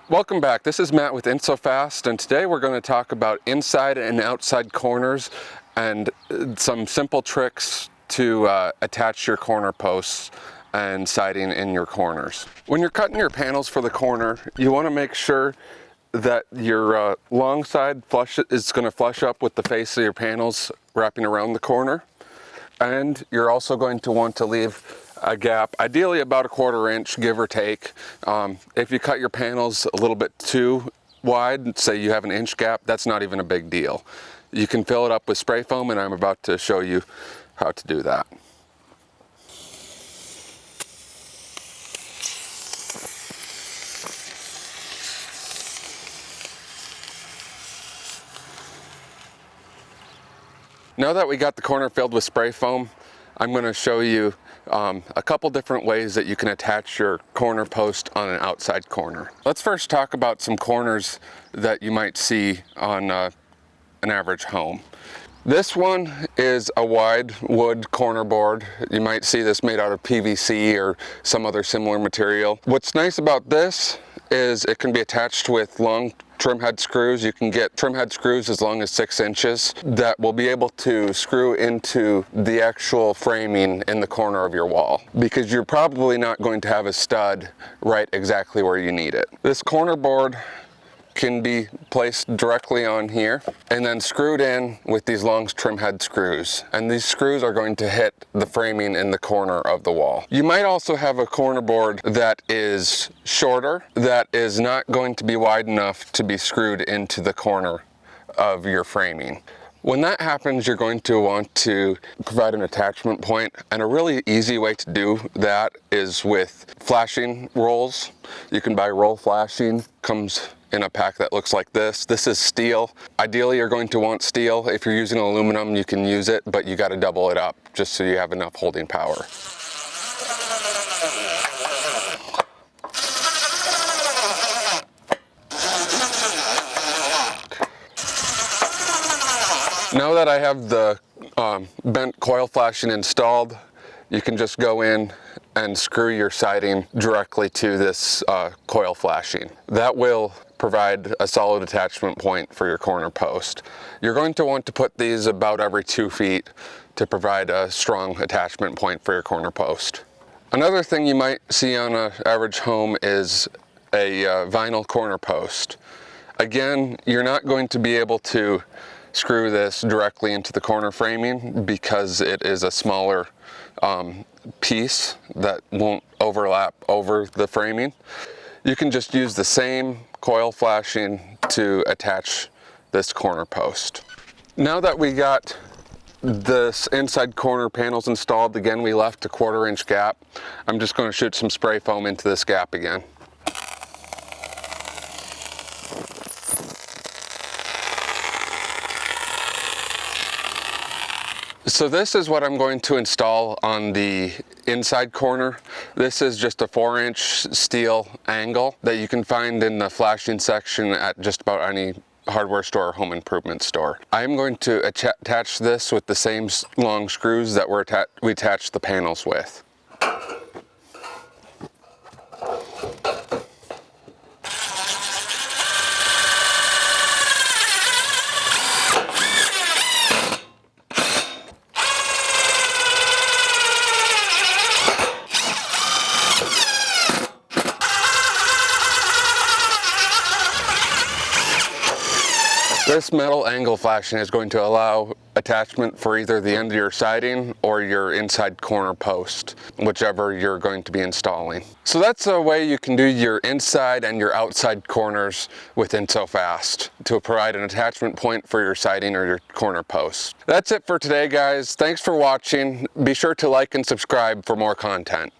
Welcome back. This is Matt with InSoFast, and today we're going to talk about inside and outside corners and some simple tricks to attach your corner posts and siding in your corners. When you're cutting your panels for the corner, you want to make sure that your long side is going to flush up with the face of your panels wrapping around the corner, and you're also going to want to leave a gap, ideally about 1/4 inch, give or take. If you cut your panels a little bit too wide, say you have an inch gap, that's not even a big deal. You can fill it up with spray foam, and I'm about to show you how to do that. Now that we got the corner filled with spray foam, I'm going to show you a couple different ways that you can attach your corner post on an outside corner. Let's first talk about some corners that you might see on an average home. This one is a wide wood corner board. You might see this made out of PVC or some other similar material. What's nice about this is it can be attached with long trim head screws. You can get trim head screws as long as 6 inches that will be able to screw into the actual framing in the corner of your wall, because you're probably not going to have a stud right exactly where you need it. This corner board can be placed directly on here and then screwed in with these long trim head screws, and these screws are going to hit the framing in the corner of the wall. You might also have a corner board that is shorter, that is not going to be wide enough to be screwed into the corner of your framing. When that happens, you're going to want to provide an attachment point, and a really easy way to do that is with flashing rolls. You can buy roll flashing, comes in a pack that looks like this. This is steel. Ideally, you're going to want steel. If you're using aluminum, you can use it, but you got to double it up just so you have enough holding power. Now that I have the bent coil flashing installed, you can just go in and screw your siding directly to this coil flashing. That will provide a solid attachment point for your corner post. You're going to want to put these about every 2 feet to provide a strong attachment point for your corner post. Another thing you might see on an average home is a vinyl corner post. Again, you're not going to be able to screw this directly into the corner framing because it is a smaller piece that won't overlap over the framing. You can just use the same coil flashing to attach this corner post. Now that we got this inside corner panels installed, again we left a 1/4 inch gap. I'm just going to shoot some spray foam into this gap again. So this is what I'm going to install on the inside corner. This is just a 4-inch steel angle that you can find in the flashing section at just about any hardware store or home improvement store. I'm going to attach this with the same long screws that we attached the panels with. This metal angle flashing is going to allow attachment for either the end of your siding or your inside corner post, whichever you're going to be installing. So that's a way you can do your inside and your outside corners with InSoFast to provide an attachment point for your siding or your corner post. That's it for today, guys. Thanks for watching. Be sure to like and subscribe for more content.